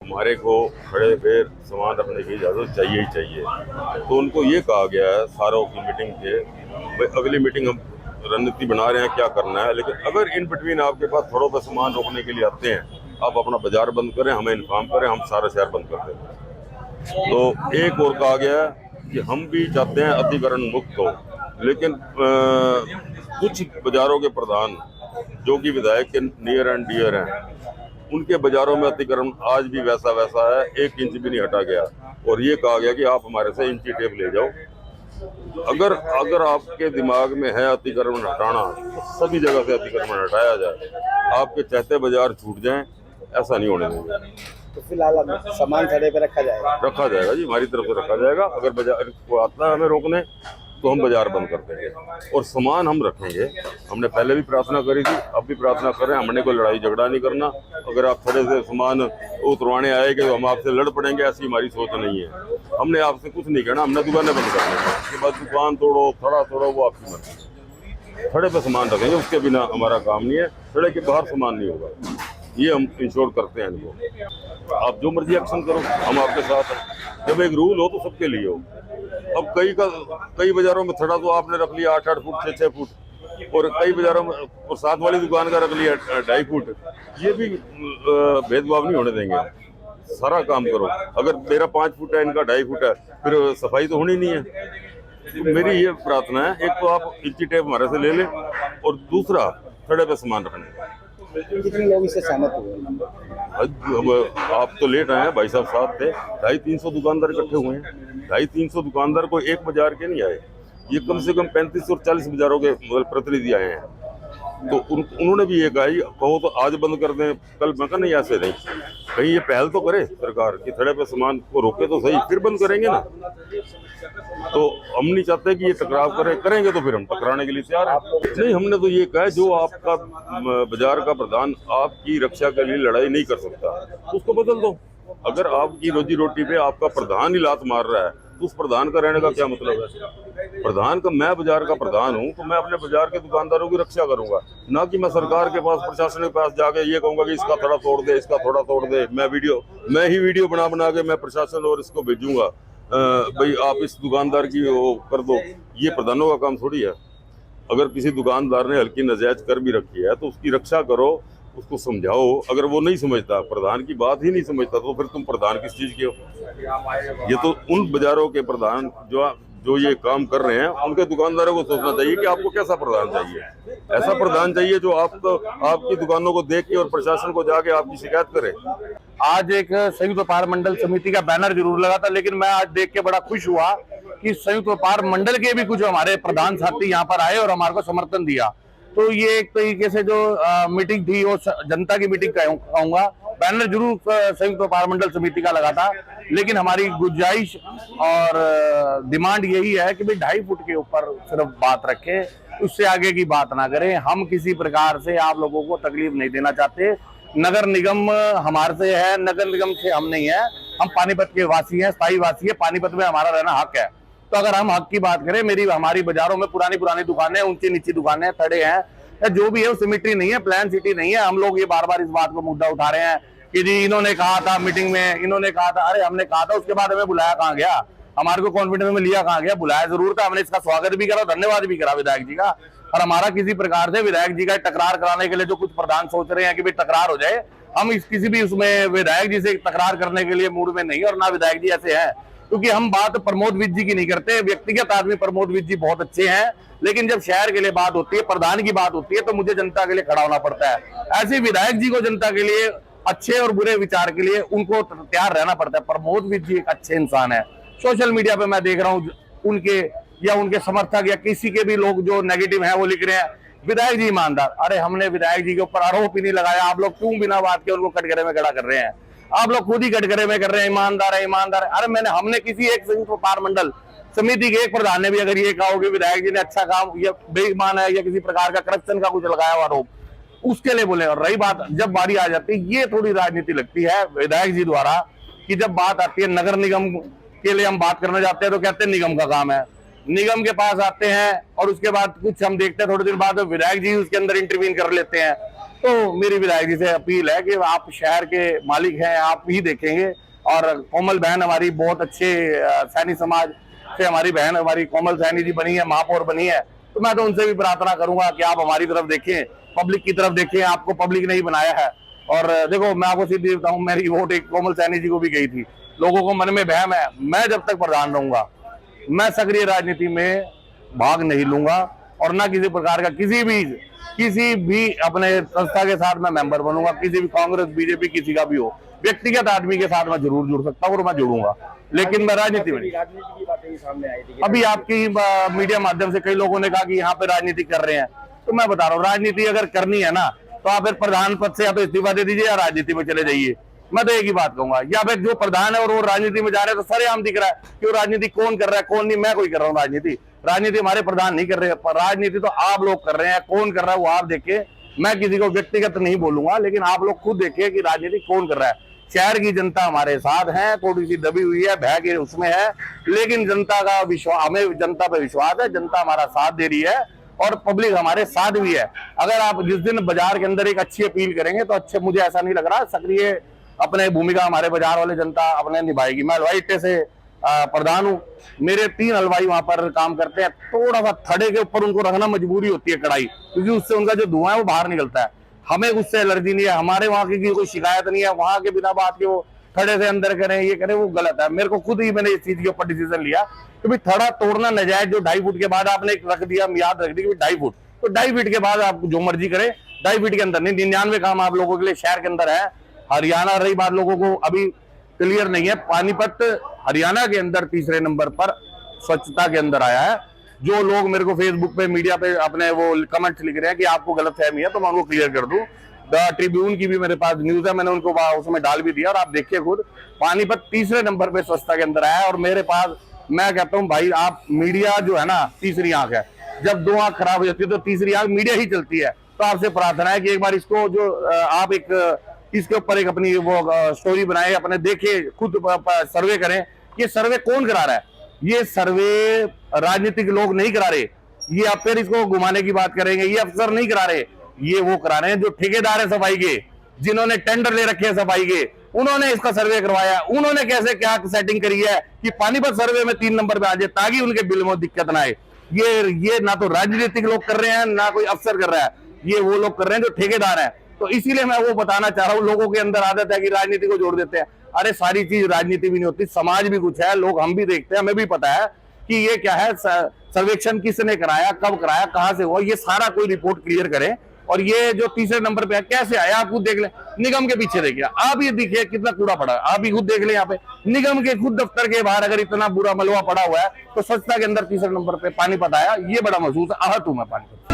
हमारे को खड़े पैर सामान रखने की इजाज़त चाहिए ही चाहिए। तो उनको ये कहा गया है सारों की मीटिंग के, भाई अगली मीटिंग हम रणनीति बना रहे हैं क्या करना है, लेकिन अगर इन बिटवीन आपके पास थोड़ों पे सामान रोकने के लिए आते हैं, आप अपना बाजार बंद करें, हमें इन्फॉर्म करें, हम सारा शहर बंद कर दें। तो एक और कहा गया है कि हम भी चाहते हैं अतिक्रमण मुक्त हो, लेकिन कुछ बाजारों के प्रधान जो कि विधायक के नियर एंड डियर हैं, उनके बाजारों में अतिक्रमण आज भी वैसा वैसा है, 1 इंच भी नहीं हटा गया। और ये कहा गया कि आप हमारे से इंची टेप ले जाओ। अगर अगर आपके दिमाग में है अतिक्रमण हटाना, तो सभी जगह से अतिक्रमण हटाया जाए, आपके चाहते बाजार छूट जाएं, ऐसा नहीं होने देंगे। तो फिलहाल सामान खड़े पे रखा जाएगा जी, हमारी तरफ से रखा जाएगा। अगर बाजार को आता है हमें रोकने तो हम बाजार बंद कर देंगे और सामान हम रखेंगे। हमने पहले भी प्रार्थना करी थी, अब भी प्रार्थना कर रहे हैं, हमने कोई लड़ाई झगड़ा नहीं करना। अगर आप थोड़े से सामान उतरवाने आएंगे तो हम आपसे लड़ पड़ेंगे, ऐसी हमारी सोच नहीं है। हमने आपसे कुछ नहीं कहना, हमने दुकानें बंद कर देंगे। उसके बाद दुकान तोड़ो, थड़ा तोड़ो, वो आपकी मर्जी। थड़े पे सामान रखेंगे, उसके बिना हमारा काम नहीं है। थड़े के बाहर सामान नहीं होगा, ये हम इंश्योर करते हैं इनको। आप जो मर्जी एक्शन करो, हम आपके साथ हैं। जब एक रूल हो तो सबके लिए हो। अब कई बाजारों में थड़ा तो आपने रख लिया 8-8 फुट 6-6 फुट, और कई बाजारों में और साथ वाली दुकान का रख लिया 2.5 फुट। ये भी भेदभाव नहीं होने देंगे। सारा काम करो। अगर मेरा 5 फुट है, इनका 2.5 फुट है, फिर सफाई तो होनी नहीं है। तो मेरी ये प्रार्थना है, एक तो आप इंची टेप हमारे से ले लें, और दूसरा थड़े पे सामान रखने। कितने लोग इससे सहमत हुए? अब आप तो लेट आए हैं, भाई साहब साथ थे। 250-300 दुकानदार इकट्ठे हुए हैं। 250-300 दुकानदार को एक बाजार के नहीं आए, ये कम से कम 35 और 40 बाजारों के प्रतिनिधि आए हैं। तो उन्होंने भी ये कहा, कहो तो आज बंद कर दें, कल मैं कहा नहीं, ऐसे नहीं। कहीं ये पहल तो करे सरकार कि थड़े पे सामान को रोके तो सही, फिर बंद करेंगे ना। तो हम नहीं चाहते कि ये टकराव करेंगे तो फिर हम टकराने के लिए तैयार हैं। नहीं, हमने तो ये कहा है, जो आपका बाजार का प्रधान आपकी रक्षा के लिए लड़ाई नहीं कर सकता, तो उसको बदल दो। अगर आपकी रोजी रोटी पे आपका प्रधान ही लात मार रहा है, तो उस प्रधान का रहने का क्या मतलब है? प्रधान का, मैं बाजार का प्रधान हूँ तो मैं अपने बाजार के दुकानदारों की रक्षा करूंगा, ना कि मैं सरकार के पास, प्रशासन के पास जाके ये कहूंगा कि इसका थोड़ा तोड़ दे, इसका थोड़ा तोड़ दे। मैं ही वीडियो बना के मैं प्रशासन और इसको भेजूंगा, भाई आप इस दुकानदार की वो कर दो। ये प्रधानों का काम थोड़ी है। अगर किसी दुकानदार ने हल्की नाजायज कर भी रखी है तो उसकी रक्षा करो, उसको समझाओ। अगर वो नहीं समझता, प्रधान की बात ही नहीं समझता, तो फिर तुम प्रधान किस चीज के हो? ये तो उन बाजारों के प्रधान जो ये काम कर रहे हैं, उनके दुकानदारों को सोचना चाहिए कि आपको कैसा प्रधान चाहिए। ऐसा प्रधान चाहिए जो आपकी दुकानों को देख के और प्रशासन को जाके आपकी शिकायत करे। आज एक संयुक्त व्यापार मंडल समिति का बैनर जरूर लगा था, लेकिन मैं आज देख के बड़ा खुश हुआ कि संयुक्त व्यापार मंडल के भी कुछ हमारे प्रधान साथी यहाँ पर आए और हमारे को समर्थन दिया। तो ये एक तरीके से जो मीटिंग थी वो जनता की मीटिंग कहूंगा। बैनर जरूर संयुक्त व्यापार मंडल समिति का लगा था, लेकिन हमारी गुंजाइश और डिमांड यही है कि भाई 2.5 फुट के ऊपर सिर्फ बात रखें, उससे आगे की बात ना करें। हम किसी प्रकार से आप लोगों को तकलीफ नहीं देना चाहते। नगर निगम हमारे से है, नगर निगम से हम नहीं है। हम पानीपत के वासी हैं, स्थायी वासी है। पानीपत में हमारा रहना हक है। तो अगर हम हक की बात करें, हमारी बाजारों में पुरानी दुकानें, ऊंची नीची दुकानें, थड़े हैं, जो भी है वो सिमेट्री नहीं है, प्लान सिटी नहीं है। हम लोग ये बार बार इस बात को मुद्दा उठा रहे हैं कि जी इन्होंने कहा था मीटिंग में, इन्होंने कहा था। अरे हमने कहा था, उसके बाद हमें बुलाया कहाँ गया? हमारे को कॉन्फिडेंस में लिया कहाँ गया? बुलाया जरूर था, हमने इसका स्वागत भी करा, धन्यवाद भी करा विधायक जी का। और हमारा किसी प्रकार से विधायक जी का टकरार कराने के लिए जो कुछ प्रधान सोच रहे हैं कि भाई टकरार हो जाए, हम किसी भी उसमें विधायक जी से तकरार करने के लिए मूड में नहीं, और ना विधायक जी ऐसे हैं। क्योंकि हम बात प्रमोद विज जी की नहीं करते। व्यक्तिगत आदमी प्रमोद विज जी बहुत अच्छे हैं, लेकिन जब शहर के लिए बात होती है, प्रधान की बात होती है, तो मुझे जनता के लिए खड़ा होना पड़ता है। ऐसे विधायक जी को जनता के लिए अच्छे और बुरे विचार के लिए उनको तैयार रहना पड़ता है। प्रमोद विज जी एक अच्छे इंसान है। सोशल मीडिया पे मैं देख रहा हूँ उनके समर्थक या किसी के भी लोग जो नेगेटिव हैं वो लिख रहे हैं विधायक जी ईमानदार। अरे हमने विधायक जी के ऊपर आरोप ही नहीं लगाया, आप लोग क्यों बिना बात के उनको कटघरे में खड़ा कर रहे हैं? आप लोग खुद ही कटघरे में कर रहे हैं ईमानदार है, ईमानदार है। अरे हमने किसी एक संयुक्त व्यापार मंडल समिति के एक प्रधान ने भी अगर ये कहा हो कि विधायक जी ने अच्छा काम, ये बेईमान है या किसी प्रकार का करप्शन का कुछ लगाया हुआ आरोप, उसके लिए बोले। और रही बात जब बारी आ जाती है, ये थोड़ी राजनीति लगती है विधायक जी द्वारा कि जब बात आती है नगर निगम के लिए हम बात करना चाहते हैं तो कहते हैं निगम का काम है। निगम के पास आते हैं और उसके बाद कुछ हम देखते हैं थोड़ी देर बाद विधायक जी उसके अंदर इंटरवीन कर लेते हैं। तो मेरी विधायक जी से अपील है कि आप शहर के मालिक हैं, आप ही देखेंगे। और कोमल बहन हमारी बहुत अच्छे सैनी समाज से हमारी बहन, हमारी कोमल सैनी जी बनी है, महापौर बनी है, तो मैं तो उनसे भी प्रार्थना करूंगा कि आप हमारी तरफ देखें, पब्लिक की तरफ देखें। आपको पब्लिक ने ही बनाया है। और देखो, मैं आपको सीधी बताऊं, मेरी वोट एक कोमल सैनी जी को भी गई थी। लोगों को मन में वहम है, मैं जब तक प्रधान रहूंगा मैं सक्रिय राजनीति में भाग नहीं लूंगा और ना किसी प्रकार का किसी भी अपने संस्था के साथ मैं मेंबर बनूंगा। किसी भी कांग्रेस, बीजेपी, किसी का भी हो, व्यक्तिगत आदमी के साथ मैं जरूर जुड़ सकता हूँ और मैं जुड़ूंगा, लेकिन मैं राजनीति में। राजनीति की बातें भी सामने आई थी। अभी आपकी मीडिया माध्यम से कई लोगों ने कहा कि यहाँ पे राजनीति कर रहे हैं, तो मैं बता रहा हूँ, राजनीति अगर करनी है ना तो आप फिर प्रधान पद से या तो इस्तीफा दे दीजिए या राजनीति में चले जाइए। मैं तो एक ही बात कहूंगा, या फिर जो प्रधान है और वो राजनीति में जा रहे हैं तो सरेआम दिख रहा है कि वो राजनीति कौन कर रहा है कौन नहीं। मैं कोई कर रहा हूँ राजनीति हमारे प्रधान नहीं कर रहे हैं, राजनीति तो आप लोग कर रहे हैं। कौन कर रहा है वो आप देखिए, मैं किसी को व्यक्तिगत नहीं बोलूंगा, लेकिन आप लोग खुद देखिए कि राजनीति कौन कर रहा है। शहर की जनता हमारे साथ है, थोड़ी सी दबी हुई है, भय के उसमें है, लेकिन जनता का विश्वास, हमें जनता पे विश्वास है, जनता हमारा साथ दे रही है और पब्लिक हमारे साथ भी है। अगर आप जिस दिन बाजार के अंदर एक अच्छी अपील करेंगे तो अच्छे, मुझे ऐसा नहीं लग रहा, सक्रिय अपने भूमिका हमारे बाजार वाले जनता अपने निभाएगी। मैं हलवाई अड्डे से प्रधान हूँ, मेरे 3 हलवाई वहां पर काम करते हैं। थोड़ा सा थड़े के ऊपर उनको रखना मजबूरी होती है कढ़ाई, क्योंकि उससे उनका जो धुआं है वो बाहर निकलता है। हमें उससे एलर्जी नहीं है, हमारे वहां की कोई शिकायत नहीं है। वहां के बिना बात के वो थड़े से अंदर करें, ये करें, वो गलत है। मेरे को खुद ही मैंने इस चीज के ऊपर डिसीजन लिया कि भाई थड़ा तोड़ना नजायज, जो 2.5 फुट के बाद आपने एक रख दिया, याद रख दी कि 2.5 फुट, तो 2.5 फीट के बाद आप जो मर्जी करें, 2.5 फीट के अंदर नहीं। 99 काम आप लोगों के लिए शहर के अंदर है। हरियाणा, रही बात लोगों को अभी क्लियर नहीं है, पानीपत हरियाणा के अंदर तीसरे नंबर पर स्वच्छता के अंदर आया है। जो लोग मेरे को फेसबुक पे, मीडिया पे अपने वो कमेंट्स लिख रहे हैं कि आपको गलतफहमी है, तो मैं उनको क्लियर कर दूं। द ट्रिब्यून की भी मेरे पास न्यूज है, मैंने उनको उसमें डाल भी दिया और आप देखिए खुद, पानीपत तीसरे नंबर पे स्वच्छता के अंदर आया है। और मेरे पास, मैं कहता हूं भाई, आप मीडिया जो है ना, तीसरी आंख है। जब 2 आंख खराब हो जाती है तो तीसरी आंख मीडिया ही चलती है। तो आपसे प्रार्थना है कि एक बार इसको जो आप इसके ऊपर एक अपनी वो स्टोरी बनाए, अपने देखे, खुद सर्वे करें। ये सर्वे कौन करा रहा है? ये सर्वे राजनीतिक लोग नहीं करा रहे, ये आप फिर इसको घुमाने की बात करेंगे, ये अफसर नहीं करा रहे, ये वो करा रहे हैं जो ठेकेदार है सफाई के, जिन्होंने टेंडर ले रखे हैं सफाई के, उन्होंने इसका सर्वे करवाया। उन्होंने कैसे क्या सेटिंग करी है कि पानीपत सर्वे में 3 नंबर पे आ जाए, ताकि उनके बिल में दिक्कत ना आए। ये ना तो राजनीतिक लोग कर रहे हैं, ना कोई अफसर कर रहा है, ये वो लोग कर रहे हैं जो ठेकेदार हैं। तो इसीलिए मैं वो बताना चाह रहा हूँ, लोगों के अंदर आदत है कि राजनीति को जोड़ देते हैं। अरे सारी चीज राजनीति भी नहीं होती, समाज भी कुछ है, लोग हम भी देखते हैं, हमें भी पता है कि ये क्या है, सर्वेक्षण किसने कराया, कब कराया, कहां से हुआ, ये सारा कोई रिपोर्ट क्लियर करे। और ये जो तीसरे नंबर पे है, कैसे आया आप खुद देख ले, निगम के पीछे देखिए आप, ये देखिए कितना कूड़ा पड़ा है, आप ही खुद देख ले। यहाँ पे निगम के खुद दफ्तर के बाहर अगर इतना बुरा मलबा पड़ा हुआ है, तो स्वच्छता के अंदर तीसरे नंबर पे पानीपत आया, ये बड़ा महसूस आहत हूं मैं पानीपत।